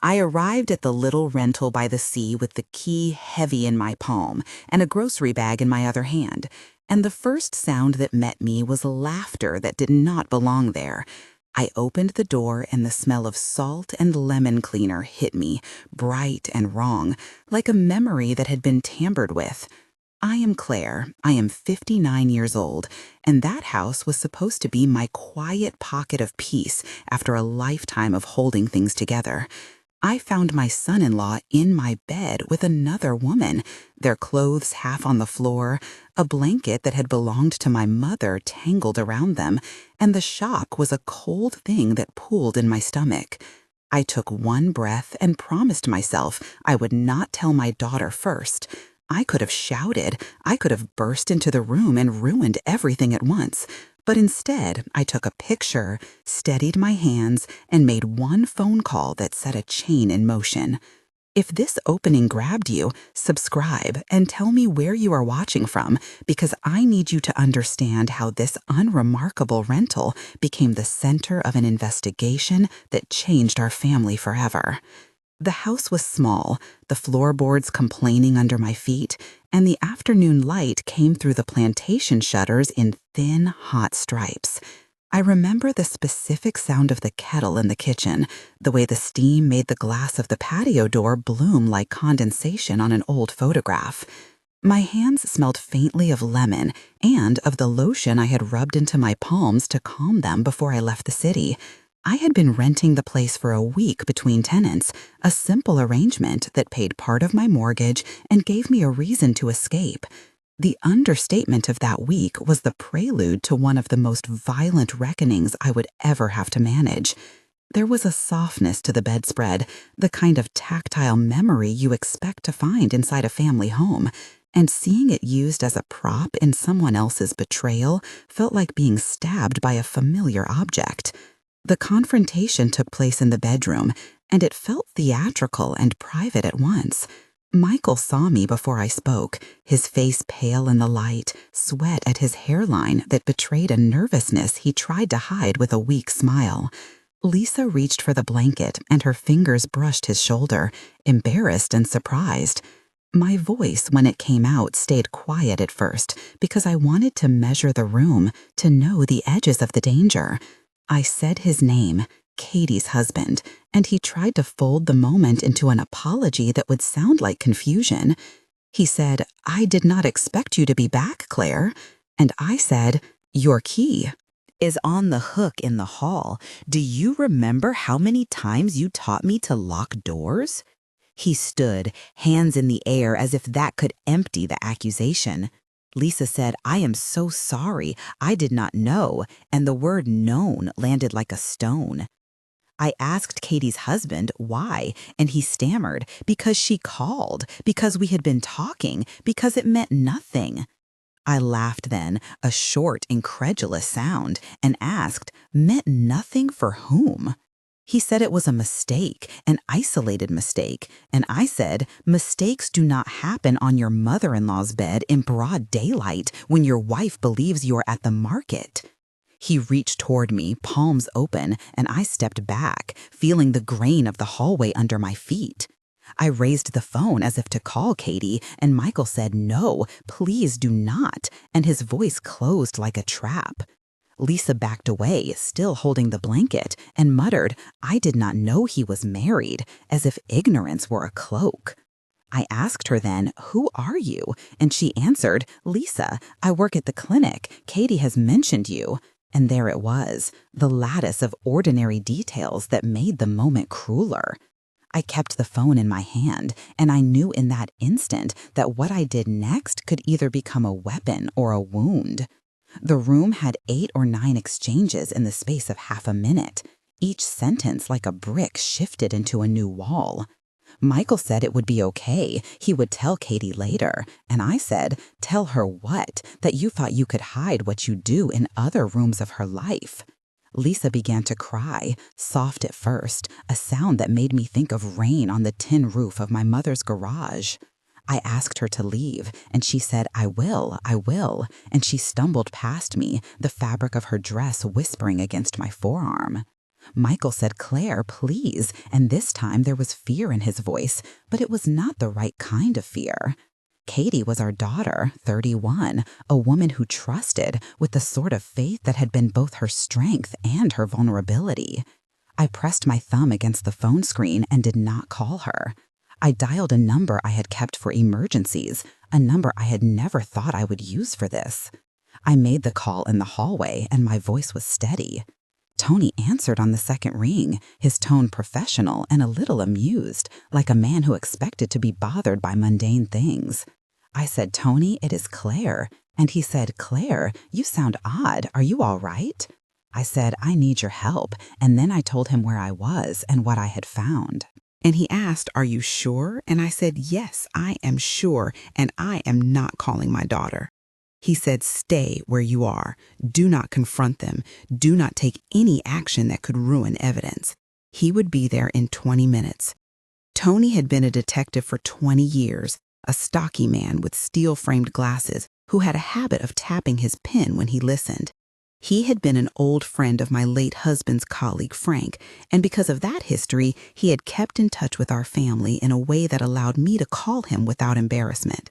I arrived at the little rental by the sea with the key heavy in my palm and a grocery bag in my other hand, and the first sound that met me was laughter that did not belong there. I opened the door and the smell of salt and lemon cleaner hit me, bright and wrong, like a memory that had been tampered with. I am Claire. I am 59 years old, and that house was supposed to be my quiet pocket of peace after a lifetime of holding things together. I found my son-in-law in my bed with another woman, their clothes half on the floor, a blanket that had belonged to my mother tangled around them, and the shock was a cold thing that pooled in my stomach. I took one breath and promised myself I would not tell my daughter first. I could have shouted, I could have burst into the room and ruined everything at once. But instead, I took a picture, steadied my hands, and made one phone call that set a chain in motion. If this opening grabbed you, subscribe and tell me where you are watching from, because I need you to understand how this unremarkable rental became the center of an investigation that changed our family forever. The house was small, the floorboards complaining under my feet, and the afternoon light came through the plantation shutters in thin, hot stripes. I remember the specific sound of the kettle in the kitchen, the way the steam made the glass of the patio door bloom like condensation on an old photograph. My hands smelled faintly of lemon and of the lotion I had rubbed into my palms to calm them before I left the city. I had been renting the place for a week between tenants, a simple arrangement that paid part of my mortgage and gave me a reason to escape. The understatement of that week was the prelude to one of the most violent reckonings I would ever have to manage. There was a softness to the bedspread, the kind of tactile memory you expect to find inside a family home, and seeing it used as a prop in someone else's betrayal felt like being stabbed by a familiar object. The confrontation took place in the bedroom, and it felt theatrical and private at once. Michael saw me before I spoke, his face pale in the light, sweat at his hairline that betrayed a nervousness he tried to hide with a weak smile. Lisa reached for the blanket, and her fingers brushed his shoulder, embarrassed and surprised. My voice, when it came out, stayed quiet at first, because I wanted to measure the room, to know the edges of the danger. I said his name, Katie's husband, and he tried to fold the moment into an apology that would sound like confusion. He said, "I did not expect you to be back, Claire." And I said, "Your key is on the hook in the hall. Do you remember how many times you taught me to lock doors?" He stood, hands in the air as if that could empty the accusation. Lisa said, "I am so sorry. I did not know," and the word known landed like a stone. I asked Katie's husband why, and he stammered, "Because she called, because we had been talking, because it meant nothing." I laughed then, a short, incredulous sound, and asked, "Meant nothing for whom?" He said it was a mistake, an isolated mistake, and I said, "Mistakes do not happen on your mother-in-law's bed in broad daylight when your wife believes you are at the market." He reached toward me, palms open, and I stepped back, feeling the grain of the hallway under my feet. I raised the phone as if to call Katie, and Michael said, "No, please do not," and his voice closed like a trap. Lisa backed away, still holding the blanket, and muttered, "I did not know he was married," as if ignorance were a cloak. I asked her then, "Who are you?" And she answered, "Lisa, I work at the clinic. Katie has mentioned you." And there it was, the lattice of ordinary details that made the moment crueler. I kept the phone in my hand, and I knew in that instant that what I did next could either become a weapon or a wound. The room had 8 or 9 exchanges in the space of half a minute, each sentence like a brick shifted into a new wall. Michael said it would be okay, he would tell Katie later, and I said, "Tell her what? That you thought you could hide what you do in other rooms of her life." Lisa began to cry, soft at first, a sound that made me think of rain on the tin roof of my mother's garage. I asked her to leave, and she said, I will, and she stumbled past me, the fabric of her dress whispering against my forearm. Michael said, "Claire, please," and this time there was fear in his voice, but it was not the right kind of fear. Katie was our daughter, 31, a woman who trusted, with the sort of faith that had been both her strength and her vulnerability. I pressed my thumb against the phone screen and did not call her. I dialed a number I had kept for emergencies, a number I had never thought I would use for this. I made the call in the hallway, and my voice was steady. Tony answered on the second ring, his tone professional and a little amused, like a man who expected to be bothered by mundane things. I said, "Tony, it is Claire." And he said, "Claire, you sound odd. Are you all right?" I said, "I need your help." And then I told him where I was and what I had found. And he asked, "Are you sure?" And I said, "Yes, I am sure, and I am not calling my daughter." He said, "Stay where you are. Do not confront them. Do not take any action that could ruin evidence." He would be there in 20 minutes. Tony had been a detective for 20 years, a stocky man with steel-framed glasses who had a habit of tapping his pen when he listened. He had been an old friend of my late husband's colleague, Frank, and because of that history, he had kept in touch with our family in a way that allowed me to call him without embarrassment.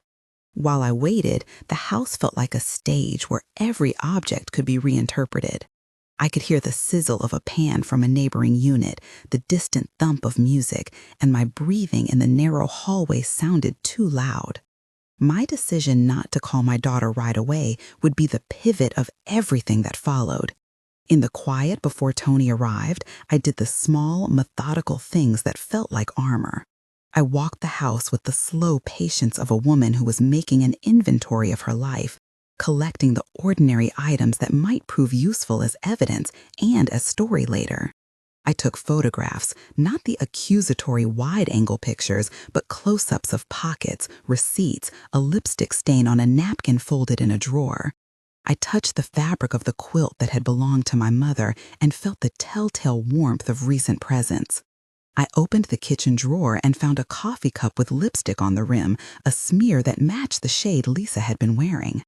While I waited, the house felt like a stage where every object could be reinterpreted. I could hear the sizzle of a pan from a neighboring unit, the distant thump of music, and my breathing in the narrow hallway sounded too loud. My decision not to call my daughter right away would be the pivot of everything that followed. In the quiet before Tony arrived, I did the small, methodical things that felt like armor. I walked the house with the slow patience of a woman who was making an inventory of her life, collecting the ordinary items that might prove useful as evidence and as story later. I took photographs, not the accusatory wide-angle pictures, but close-ups of pockets, receipts, a lipstick stain on a napkin folded in a drawer. I touched the fabric of the quilt that had belonged to my mother and felt the telltale warmth of recent presents. I opened the kitchen drawer and found a coffee cup with lipstick on the rim, a smear that matched the shade Lisa had been wearing.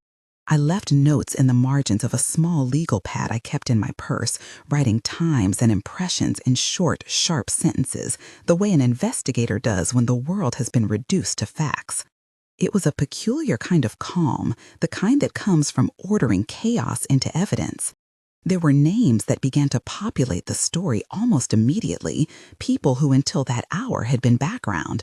I left notes in the margins of a small legal pad I kept in my purse, writing times and impressions in short, sharp sentences, the way an investigator does when the world has been reduced to facts. It was a peculiar kind of calm, the kind that comes from ordering chaos into evidence. There were names that began to populate the story almost immediately, people who until that hour had been background.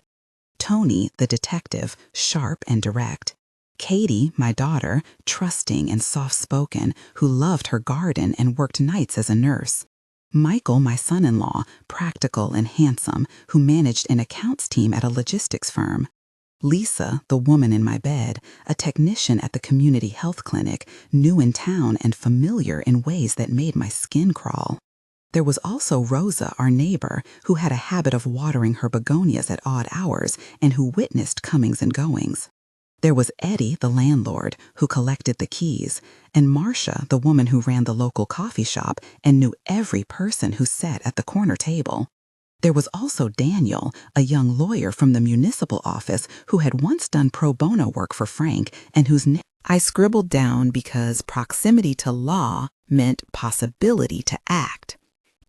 Tony, the detective, sharp and direct. Katie, my daughter, trusting and soft-spoken, who loved her garden and worked nights as a nurse. Michael, my son-in-law, practical and handsome, who managed an accounts team at a logistics firm. Lisa, the woman in my bed, a technician at the community health clinic, new in town and familiar in ways that made my skin crawl. There was also Rosa, our neighbor, who had a habit of watering her begonias at odd hours and who witnessed comings and goings. There was Eddie, the landlord, who collected the keys, and Marcia, the woman who ran the local coffee shop and knew every person who sat at the corner table. There was also Daniel, a young lawyer from the municipal office who had once done pro bono work for Frank and whose name I scribbled down because proximity to law meant possibility to act.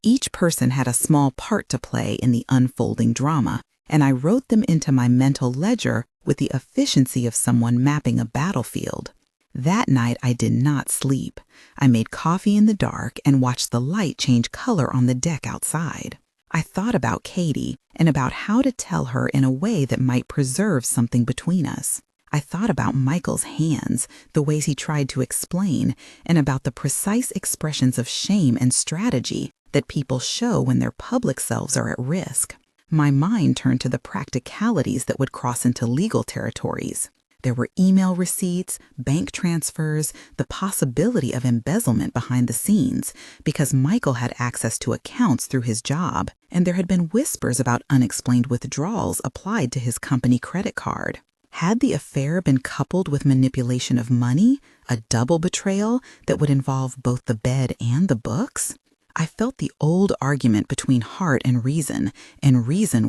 Each person had a small part to play in the unfolding drama, and I wrote them into my mental ledger with the efficiency of someone mapping a battlefield. That night I did not sleep. I made coffee in the dark and watched the light change color on the deck outside. I thought about Katie and about how to tell her in a way that might preserve something between us. I thought about Michael's hands, the ways he tried to explain, and about the precise expressions of shame and strategy that people show when their public selves are at risk. My mind turned to the practicalities that would cross into legal territories. There were email receipts, bank transfers, the possibility of embezzlement behind the scenes, because Michael had access to accounts through his job, and there had been whispers about unexplained withdrawals applied to his company credit card. Had the affair been coupled with manipulation of money, a double betrayal that would involve both the bed and the books? I felt the old argument between heart and reason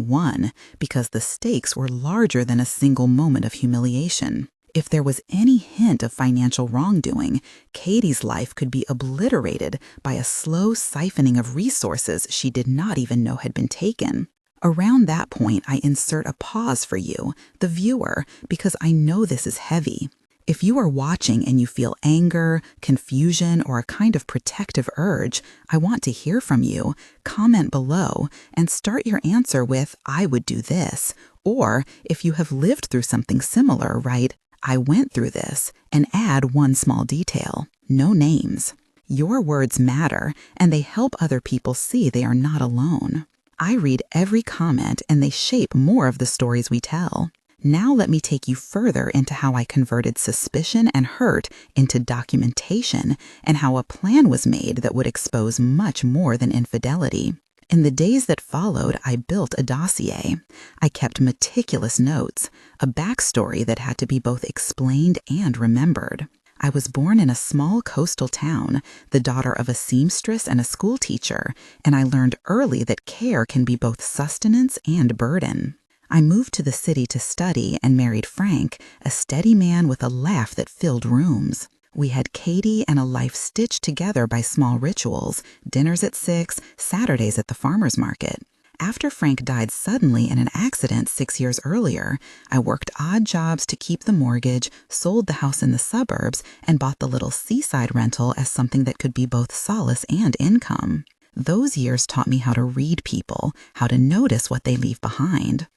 won because the stakes were larger than a single moment of humiliation. If there was any hint of financial wrongdoing, Katie's life could be obliterated by a slow siphoning of resources she did not even know had been taken. Around that point, I insert a pause for you, the viewer, because I know this is heavy. If you are watching and you feel anger, confusion, or a kind of protective urge, I want to hear from you. Comment below and start your answer with, "I would do this." Or, if you have lived through something similar, write, "I went through this," and add one small detail. No names. Your words matter, and they help other people see they are not alone. I read every comment, and they shape more of the stories we tell. Now let me take you further into how I converted suspicion and hurt into documentation, and how a plan was made that would expose much more than infidelity. In the days that followed, I built a dossier. I kept meticulous notes, a backstory that had to be both explained and remembered. I was born in a small coastal town, the daughter of a seamstress and a schoolteacher, and I learned early that care can be both sustenance and burden. I moved to the city to study and married Frank, a steady man with a laugh that filled rooms. We had Katie and a life stitched together by small rituals, dinners at 6, Saturdays at the farmer's market. After Frank died suddenly in an accident 6 years earlier, I worked odd jobs to keep the mortgage, sold the house in the suburbs, and bought the little seaside rental as something that could be both solace and income. Those years taught me how to read people, how to notice what they leave behind.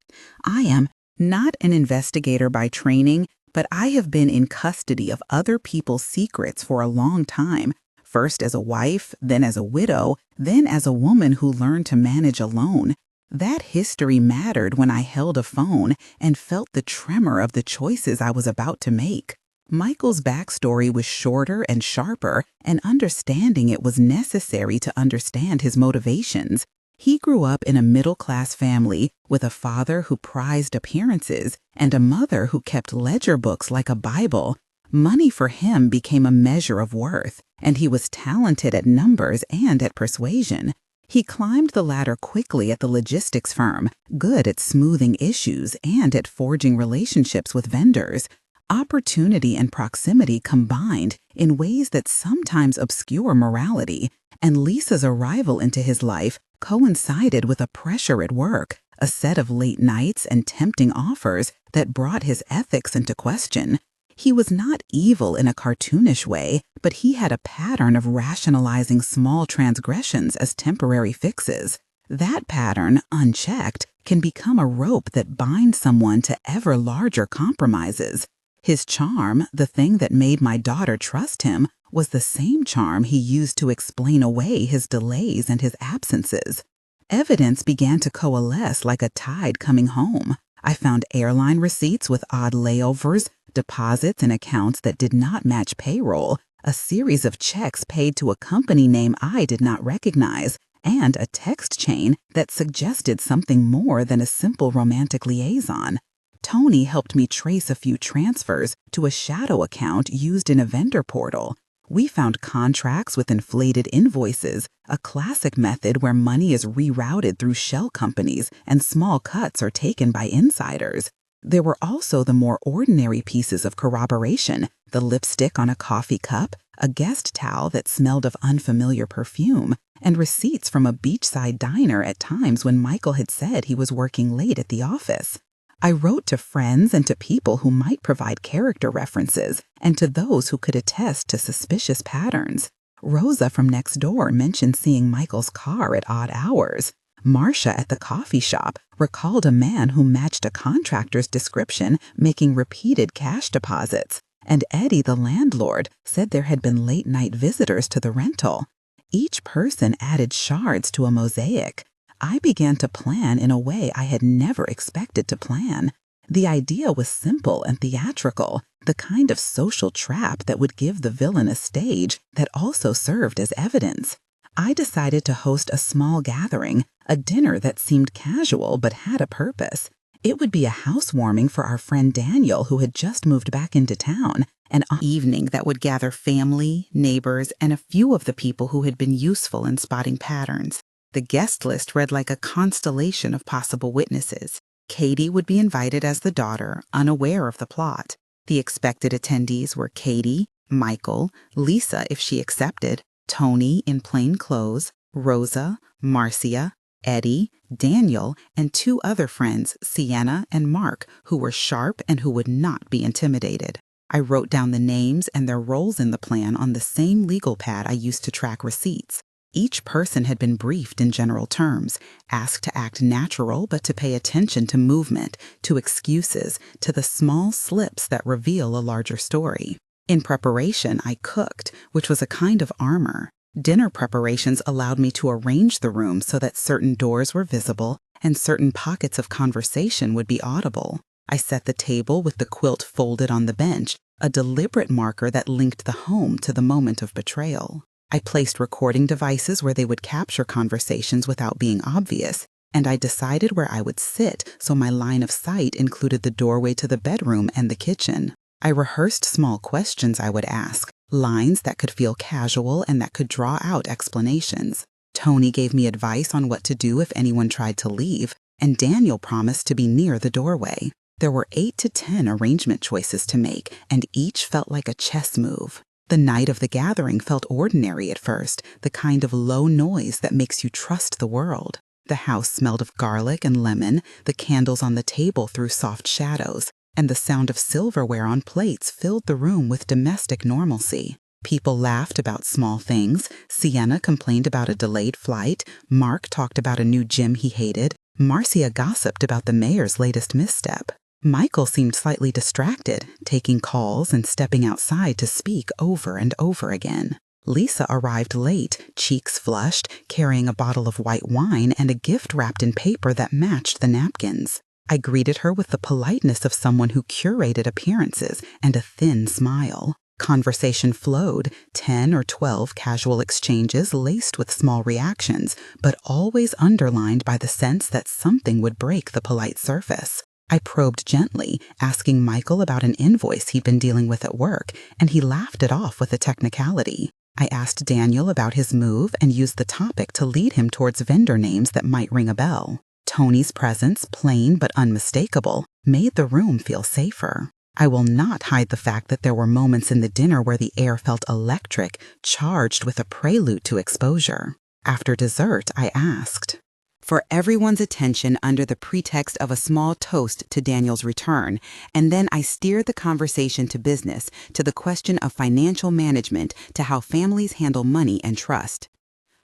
I am not an investigator by training, but I have been in custody of other people's secrets for a long time. First as a wife, then as a widow, then as a woman who learned to manage alone. That history mattered when I held a phone and felt the tremor of the choices I was about to make. Michael's backstory was shorter and sharper, and understanding it was necessary to understand his motivations. He grew up in a middle-class family with a father who prized appearances and a mother who kept ledger books like a Bible. Money for him became a measure of worth, and he was talented at numbers and at persuasion. He climbed the ladder quickly at the logistics firm, good at smoothing issues and at forging relationships with vendors. Opportunity and proximity combined in ways that sometimes obscure morality, and Lisa's arrival into his life coincided with a pressure at work, a set of late nights and tempting offers that brought his ethics into question. He was not evil in a cartoonish way, but he had a pattern of rationalizing small transgressions as temporary fixes. That pattern, unchecked, can become a rope that binds someone to ever larger compromises. His charm, the thing that made my daughter trust him, was the same charm he used to explain away his delays and his absences. Evidence began to coalesce like a tide coming home. I found airline receipts with odd layovers, deposits in accounts that did not match payroll, a series of checks paid to a company name I did not recognize, and a text chain that suggested something more than a simple romantic liaison. Tony helped me trace a few transfers to a shadow account used in a vendor portal. We found contracts with inflated invoices, a classic method where money is rerouted through shell companies and small cuts are taken by insiders. There were also the more ordinary pieces of corroboration, the lipstick on a coffee cup, a guest towel that smelled of unfamiliar perfume, and receipts from a beachside diner at times when Michael had said he was working late at the office. I wrote to friends and to people who might provide character references, and to those who could attest to suspicious patterns. Rosa from next door mentioned seeing Michael's car at odd hours. Marcia at the coffee shop recalled a man who matched a contractor's description, making repeated cash deposits. And Eddie, the landlord, said there had been late-night visitors to the rental. Each person added shards to a mosaic. I began to plan in a way I had never expected to plan. The idea was simple and theatrical, the kind of social trap that would give the villain a stage that also served as evidence. I decided to host a small gathering, a dinner that seemed casual but had a purpose. It would be a housewarming for our friend Daniel, who had just moved back into town, an evening that would gather family, neighbors, and a few of the people who had been useful in spotting patterns. The guest list read like a constellation of possible witnesses. Katie would be invited as the daughter, unaware of the plot. The expected attendees were Katie, Michael, Lisa if she accepted, Tony in plain clothes, Rosa, Marcia, Eddie, Daniel, and 2 other friends, Sienna and Mark, who were sharp and who would not be intimidated. I wrote down the names and their roles in the plan on the same legal pad I used to track receipts. Each person had been briefed in general terms, asked to act natural but to pay attention to movement, to excuses, to the small slips that reveal a larger story. In preparation, I cooked, which was a kind of armor. Dinner preparations allowed me to arrange the room so that certain doors were visible and certain pockets of conversation would be audible. I set the table with the quilt folded on the bench, a deliberate marker that linked the home to the moment of betrayal. I placed recording devices where they would capture conversations without being obvious, and I decided where I would sit so my line of sight included the doorway to the bedroom and the kitchen. I rehearsed small questions I would ask, lines that could feel casual and that could draw out explanations. Tony gave me advice on what to do if anyone tried to leave, and Daniel promised to be near the doorway. There were 8 to 10 arrangement choices to make, and each felt like a chess move. The night of the gathering felt ordinary at first, the kind of low noise that makes you trust the world. The house smelled of garlic and lemon, the candles on the table threw soft shadows, and the sound of silverware on plates filled the room with domestic normalcy. People laughed about small things. Sienna complained about a delayed flight. Mark talked about a new gym he hated. Marcia gossiped about the mayor's latest misstep. Michael seemed slightly distracted, taking calls and stepping outside to speak over and over again. Lisa arrived late, cheeks flushed, carrying a bottle of white wine and a gift wrapped in paper that matched the napkins. I greeted her with the politeness of someone who curated appearances and a thin smile. Conversation flowed, 10 or 12 casual exchanges laced with small reactions, but always underlined by the sense that something would break the polite surface. I probed gently, asking Michael about an invoice he'd been dealing with at work, and he laughed it off with a technicality. I asked Daniel about his move and used the topic to lead him towards vendor names that might ring a bell. Tony's presence, plain but unmistakable, made the room feel safer. I will not hide the fact that there were moments in the dinner where the air felt electric, charged with a prelude to exposure. After dessert, I asked for everyone's attention under the pretext of a small toast to Daniel's return, and then I steered the conversation to business, to the question of financial management, to how families handle money and trust.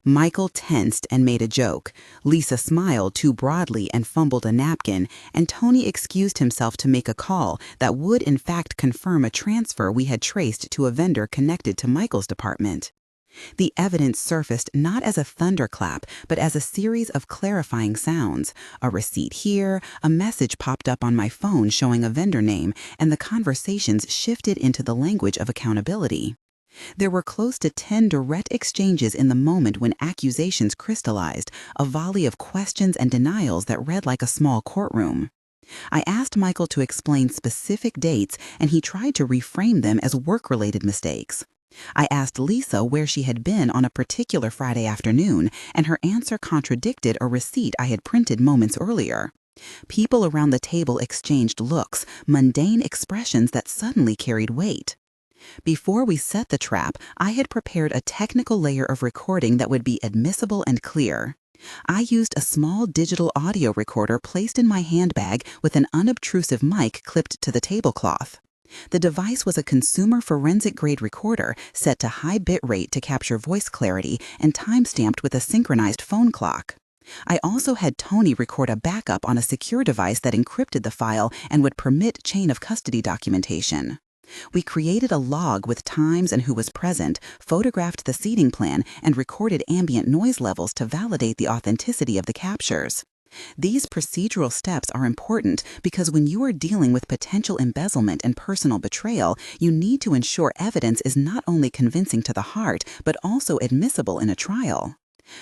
Michael tensed and made a joke. Lisa smiled too broadly and fumbled a napkin, and Tony excused himself to make a call that would in fact confirm a transfer we had traced to a vendor connected to Michael's department. The evidence surfaced not as a thunderclap, but as a series of clarifying sounds. A receipt here, a message popped up on my phone showing a vendor name, and the conversations shifted into the language of accountability. There were close to 10 direct exchanges in the moment when accusations crystallized, a volley of questions and denials that read like a small courtroom. I asked Michael to explain specific dates, and he tried to reframe them as work-related mistakes. I asked Lisa where she had been on a particular Friday afternoon, and her answer contradicted a receipt I had printed moments earlier. People around the table exchanged looks, mundane expressions that suddenly carried weight. Before we set the trap, I had prepared a technical layer of recording that would be admissible and clear. I used a small digital audio recorder placed in my handbag with an unobtrusive mic clipped to the tablecloth. The device was a consumer forensic-grade recorder set to high bit rate to capture voice clarity and time-stamped with a synchronized phone clock. I also had Tony record a backup on a secure device that encrypted the file and would permit chain of custody documentation. We created a log with times and who was present, photographed the seating plan, and recorded ambient noise levels to validate the authenticity of the captures. These procedural steps are important because when you are dealing with potential embezzlement and personal betrayal, you need to ensure evidence is not only convincing to the heart, but also admissible in a trial.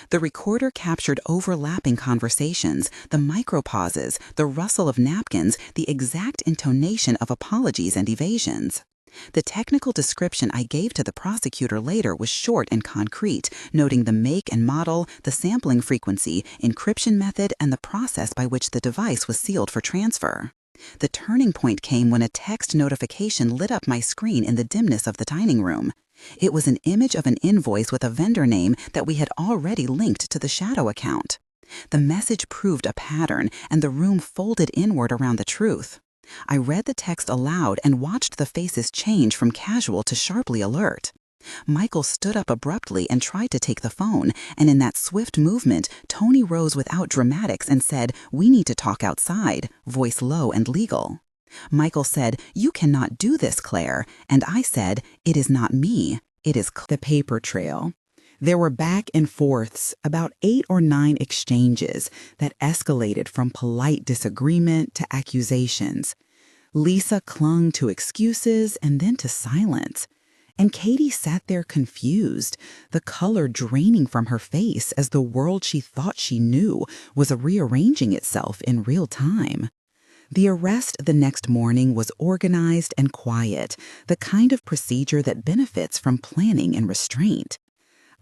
The recorder captured overlapping conversations, the micropauses, the rustle of napkins, the exact intonation of apologies and evasions. The technical description I gave to the prosecutor later was short and concrete, noting the make and model, the sampling frequency, encryption method, and the process by which the device was sealed for transfer. The turning point came when a text notification lit up my screen in the dimness of the dining room. It was an image of an invoice with a vendor name that we had already linked to the shadow account. The message proved a pattern, and the room folded inward around the truth. I read the text aloud and watched the faces change from casual to sharply alert. Michael stood up abruptly and tried to take the phone, and in that swift movement, Tony rose without dramatics and said, "We need to talk outside," voice low and legal. Michael said, "You cannot do this, Claire," and I said, "It is not me, it is the paper trail." There were back and forths, about 8 or 9 exchanges that escalated from polite disagreement to accusations. Lisa clung to excuses and then to silence. And Katie sat there confused, the color draining from her face as the world she thought she knew was rearranging itself in real time. The arrest the next morning was organized and quiet, the kind of procedure that benefits from planning and restraint.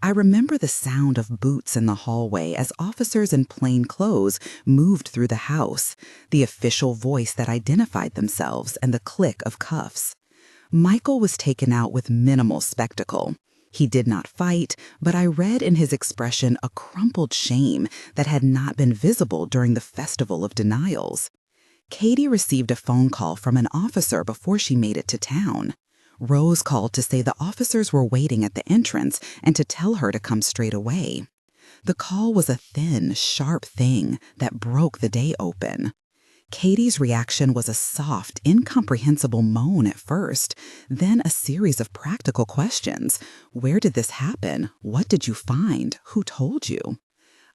I remember the sound of boots in the hallway as officers in plain clothes moved through the house, the official voice that identified themselves, and the click of cuffs. Michael was taken out with minimal spectacle. He did not fight, but I read in his expression a crumpled shame that had not been visible during the festival of denials. Katie received a phone call from an officer before she made it to town. Rose called to say the officers were waiting at the entrance and to tell her to come straight away. The call was a thin, sharp thing that broke the day open. Katie's reaction was a soft, incomprehensible moan at first, then a series of practical questions. Where did this happen? What did you find? Who told you?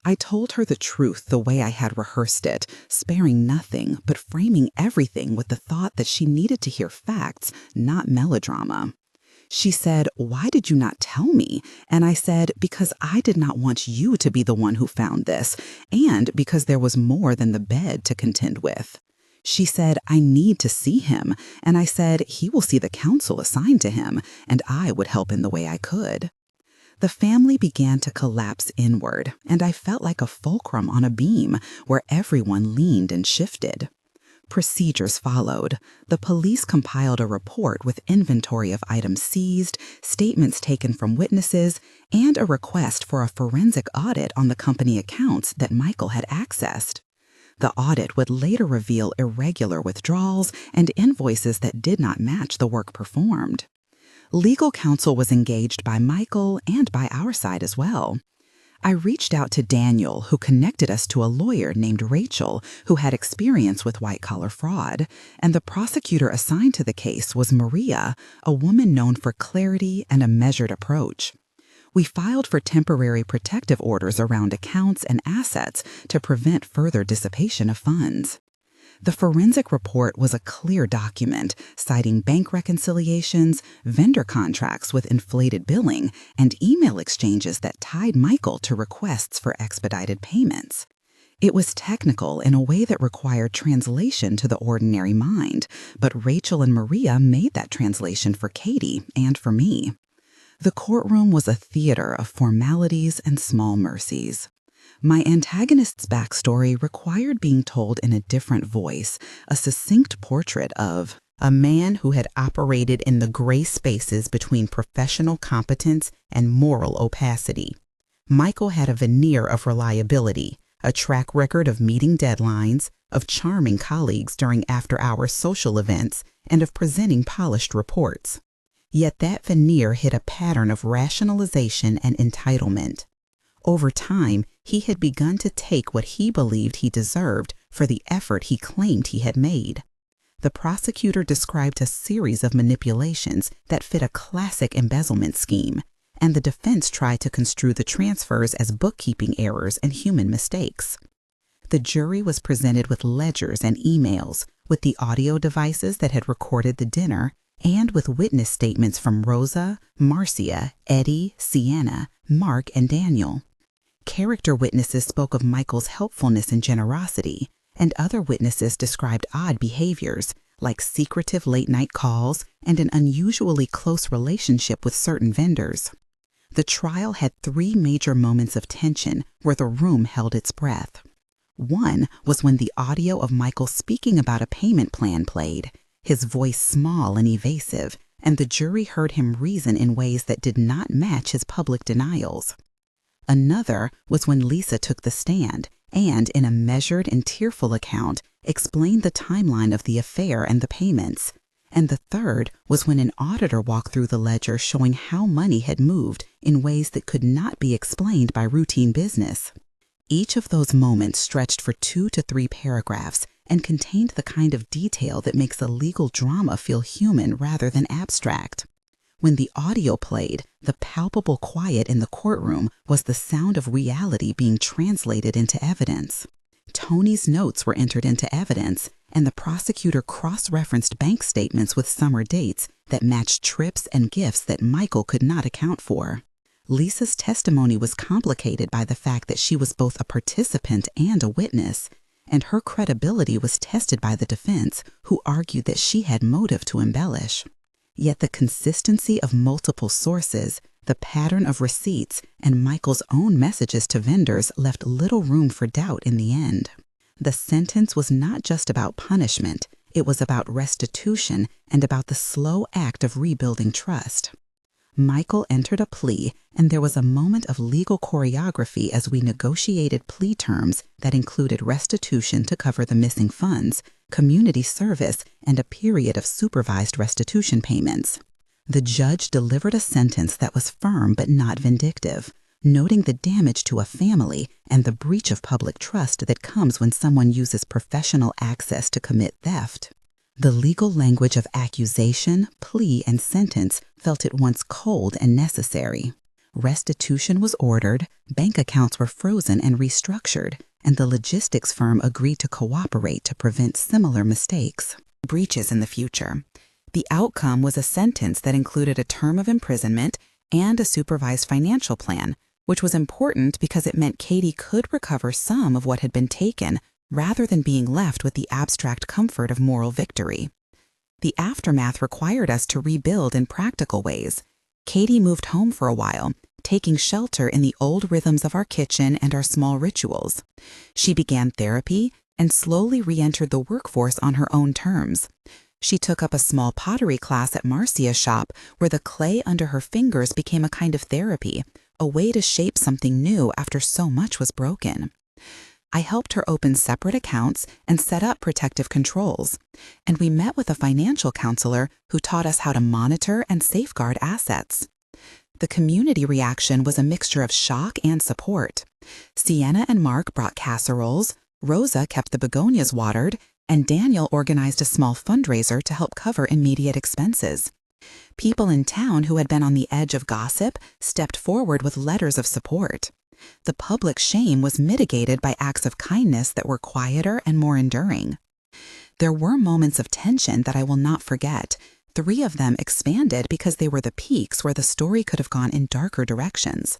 I told her the truth the way I had rehearsed it, sparing nothing, but framing everything with the thought that she needed to hear facts, not melodrama. She said, "Why did you not tell me?" And I said, "Because I did not want you to be the one who found this, and because there was more than the bed to contend with." She said, "I need to see him," and I said, "He will see the counsel assigned to him, and I would help in the way I could." The family began to collapse inward, and I felt like a fulcrum on a beam where everyone leaned and shifted. Procedures followed. The police compiled a report with inventory of items seized, statements taken from witnesses, and a request for a forensic audit on the company accounts that Michael had accessed. The audit would later reveal irregular withdrawals and invoices that did not match the work performed. Legal counsel was engaged by Michael and by our side as well. I reached out to Daniel, who connected us to a lawyer named Rachel, who had experience with white-collar fraud, and the prosecutor assigned to the case was Maria, a woman known for clarity and a measured approach. We filed for temporary protective orders around accounts and assets to prevent further dissipation of funds. The forensic report was a clear document, citing bank reconciliations, vendor contracts with inflated billing, and email exchanges that tied Michael to requests for expedited payments. It was technical in a way that required translation to the ordinary mind, but Rachel and Maria made that translation for Katie and for me. The courtroom was a theater of formalities and small mercies. My antagonist's backstory required being told in a different voice, a succinct portrait of a man who had operated in the gray spaces between professional competence and moral opacity. Michael had a veneer of reliability, a track record of meeting deadlines, of charming colleagues during after-hours social events, and of presenting polished reports. Yet that veneer hid a pattern of rationalization and entitlement. Over time, he had begun to take what he believed he deserved for the effort he claimed he had made. The prosecutor described a series of manipulations that fit a classic embezzlement scheme, and the defense tried to construe the transfers as bookkeeping errors and human mistakes. The jury was presented with ledgers and emails, with the audio devices that had recorded the dinner, and with witness statements from Rosa, Marcia, Eddie, Sienna, Mark, and Daniel. Character witnesses spoke of Michael's helpfulness and generosity, and other witnesses described odd behaviors, like secretive late-night calls and an unusually close relationship with certain vendors. The trial had 3 major moments of tension where the room held its breath. One was when the audio of Michael speaking about a payment plan played, his voice small and evasive, and the jury heard him reason in ways that did not match his public denials. Another was when Lisa took the stand and, in a measured and tearful account, explained the timeline of the affair and the payments. And the third was when an auditor walked through the ledger showing how money had moved in ways that could not be explained by routine business. Each of those moments stretched for 2 to 3 paragraphs and contained the kind of detail that makes a legal drama feel human rather than abstract. When the audio played, the palpable quiet in the courtroom was the sound of reality being translated into evidence. Tony's notes were entered into evidence, and the prosecutor cross-referenced bank statements with summer dates that matched trips and gifts that Michael could not account for. Lisa's testimony was complicated by the fact that she was both a participant and a witness, and her credibility was tested by the defense, who argued that she had motive to embellish. Yet the consistency of multiple sources, the pattern of receipts, and Michael's own messages to vendors left little room for doubt in the end. The sentence was not just about punishment, it was about restitution and about the slow act of rebuilding trust. Michael entered a plea, and there was a moment of legal choreography as we negotiated plea terms that included restitution to cover the missing funds, community service, and a period of supervised restitution payments. The judge delivered a sentence that was firm but not vindictive, noting the damage to a family and the breach of public trust that comes when someone uses professional access to commit theft. The legal language of accusation, plea, and sentence felt at once cold and necessary. Restitution was ordered, bank accounts were frozen and restructured, and the logistics firm agreed to cooperate to prevent similar mistakes. Breaches in the future. The outcome was a sentence that included a term of imprisonment and a supervised financial plan, which was important because it meant Katie could recover some of what had been taken rather than being left with the abstract comfort of moral victory. The aftermath required us to rebuild in practical ways. Katie moved home for a while, taking shelter in the old rhythms of our kitchen and our small rituals. She began therapy and slowly re-entered the workforce on her own terms. She took up a small pottery class at Marcia's shop where the clay under her fingers became a kind of therapy, a way to shape something new after so much was broken. I helped her open separate accounts and set up protective controls, and we met with a financial counselor who taught us how to monitor and safeguard assets. The community reaction was a mixture of shock and support. Sienna and Mark brought casseroles, Rosa kept the begonias watered, and Daniel organized a small fundraiser to help cover immediate expenses. People in town who had been on the edge of gossip stepped forward with letters of support. The public shame was mitigated by acts of kindness that were quieter and more enduring. There were moments of tension that I will not forget. 3 of them expanded because they were the peaks where the story could have gone in darker directions.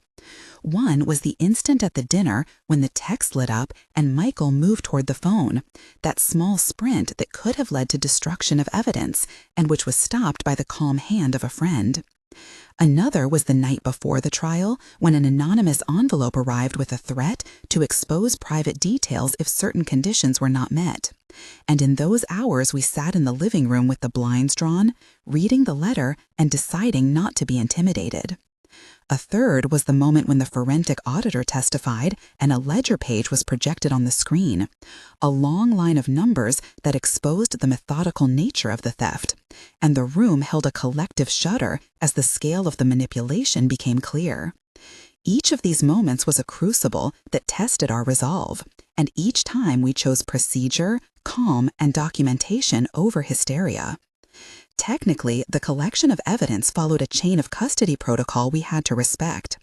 One was the instant at the dinner when the text lit up and Michael moved toward the phone, that small sprint that could have led to destruction of evidence and which was stopped by the calm hand of a friend. Another was the night before the trial, when an anonymous envelope arrived with a threat to expose private details if certain conditions were not met. And in those hours we sat in the living room with the blinds drawn, reading the letter and deciding not to be intimidated. A third was the moment when the forensic auditor testified and a ledger page was projected on the screen, a long line of numbers that exposed the methodical nature of the theft, and the room held a collective shudder as the scale of the manipulation became clear. Each of these moments was a crucible that tested our resolve, and each time we chose procedure, calm, and documentation over hysteria. Technically, the collection of evidence followed a chain of custody protocol we had to respect.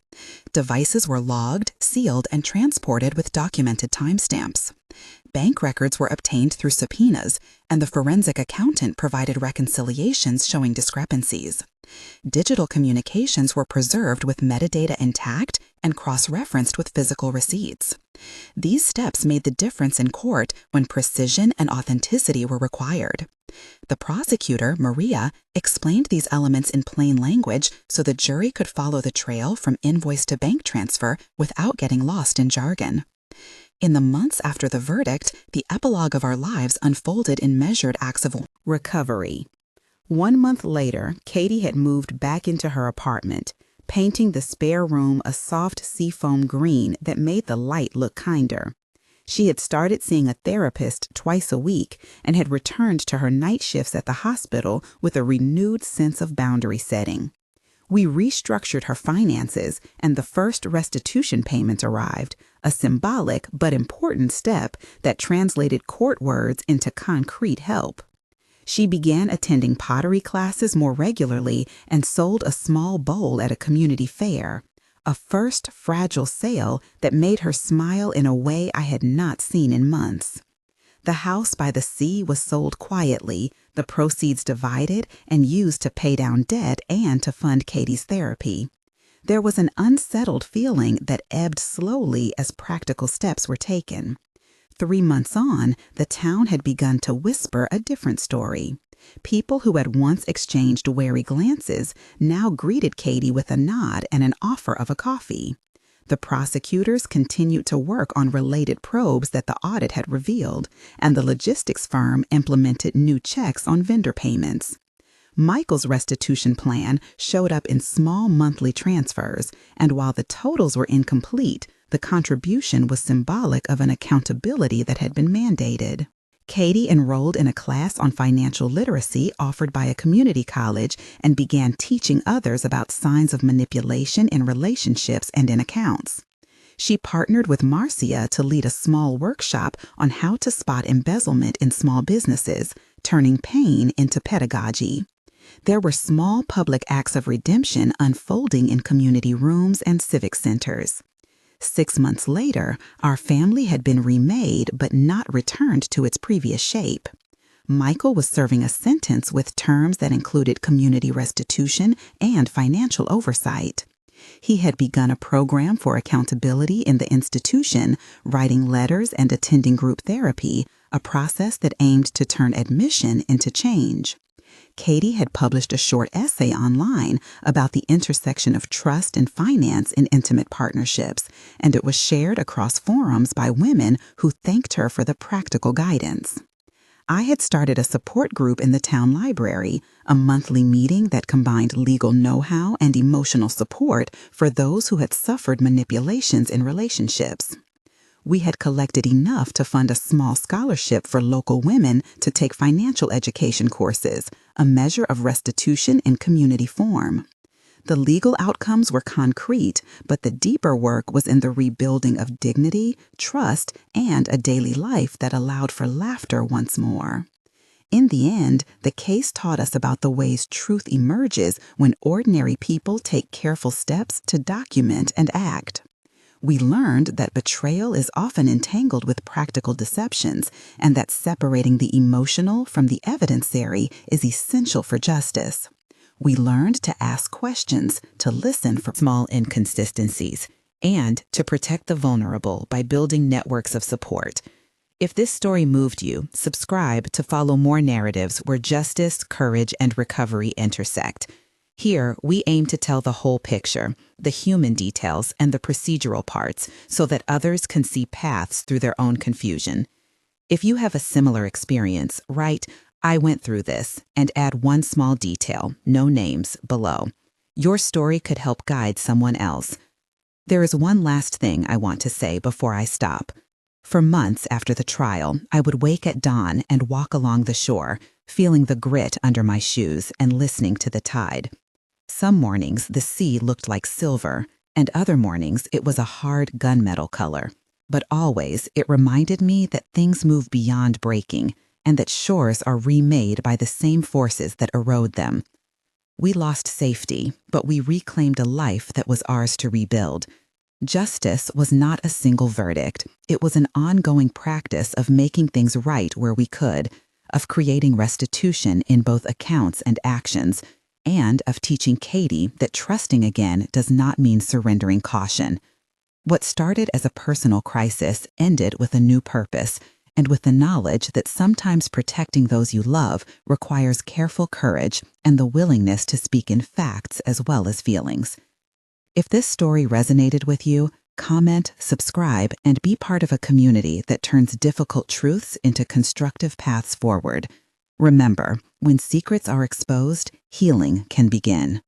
Devices were logged, sealed, and transported with documented timestamps. Bank records were obtained through subpoenas, and the forensic accountant provided reconciliations showing discrepancies. Digital communications were preserved with metadata intact and cross-referenced with physical receipts. These steps made the difference in court when precision and authenticity were required. The prosecutor, Maria, explained these elements in plain language so the jury could follow the trail from invoice to bank transfer without getting lost in jargon. In the months after the verdict, the epilogue of our lives unfolded in measured acts of recovery. 1 month later, Katie had moved back into her apartment, painting the spare room a soft seafoam green that made the light look kinder. She had started seeing a therapist twice a week and had returned to her night shifts at the hospital with a renewed sense of boundary setting. We restructured her finances, and the first restitution payment arrived, a symbolic but important step that translated court words into concrete help. She began attending pottery classes more regularly and sold a small bowl at a community fair, a first fragile sale that made her smile in a way I had not seen in months. The house by the sea was sold quietly, the proceeds divided and used to pay down debt and to fund Katie's therapy. There was an unsettled feeling that ebbed slowly as practical steps were taken. 3 months on, the town had begun to whisper a different story. People who had once exchanged wary glances now greeted Katie with a nod and an offer of a coffee. The prosecutors continued to work on related probes that the audit had revealed, and the logistics firm implemented new checks on vendor payments. Michael's restitution plan showed up in small monthly transfers, and while the totals were incomplete, the contribution was symbolic of an accountability that had been mandated. Katie enrolled in a class on financial literacy offered by a community college and began teaching others about signs of manipulation in relationships and in accounts. She partnered with Marcia to lead a small workshop on how to spot embezzlement in small businesses, turning pain into pedagogy. There were small public acts of redemption unfolding in community rooms and civic centers. 6 months later, our family had been remade but not returned to its previous shape. Michael was serving a sentence with terms that included community restitution and financial oversight. He had begun a program for accountability in the institution, writing letters and attending group therapy, a process that aimed to turn admission into change. Katie had published a short essay online about the intersection of trust and finance in intimate partnerships, and it was shared across forums by women who thanked her for the practical guidance. I had started a support group in the town library, a monthly meeting that combined legal know-how and emotional support for those who had suffered manipulations in relationships. We had collected enough to fund a small scholarship for local women to take financial education courses, a measure of restitution in community form. The legal outcomes were concrete, but the deeper work was in the rebuilding of dignity, trust, and a daily life that allowed for laughter once more. In the end, the case taught us about the ways truth emerges when ordinary people take careful steps to document and act. We learned that betrayal is often entangled with practical deceptions and that separating the emotional from the evidencary is essential for justice. We learned to ask questions, to listen for small inconsistencies, and to protect the vulnerable by building networks of support. If this story moved you, subscribe to follow more narratives where justice, courage, and recovery intersect. Here, we aim to tell the whole picture, the human details and the procedural parts, so that others can see paths through their own confusion. If you have a similar experience, write, "I went through this," and add one small detail, no names, below. Your story could help guide someone else. There is one last thing I want to say before I stop. For months after the trial, I would wake at dawn and walk along the shore, feeling the grit under my shoes and listening to the tide. Some mornings, the sea looked like silver, and other mornings, it was a hard gunmetal color. But always, it reminded me that things move beyond breaking, and that shores are remade by the same forces that erode them. We lost safety, but we reclaimed a life that was ours to rebuild. Justice was not a single verdict. It was an ongoing practice of making things right where we could, of creating restitution in both accounts and actions, and of teaching Katie that trusting again does not mean surrendering caution. What started as a personal crisis ended with a new purpose, and with the knowledge that sometimes protecting those you love requires careful courage and the willingness to speak in facts as well as feelings. If this story resonated with you, comment, subscribe, and be part of a community that turns difficult truths into constructive paths forward. Remember, when secrets are exposed, healing can begin.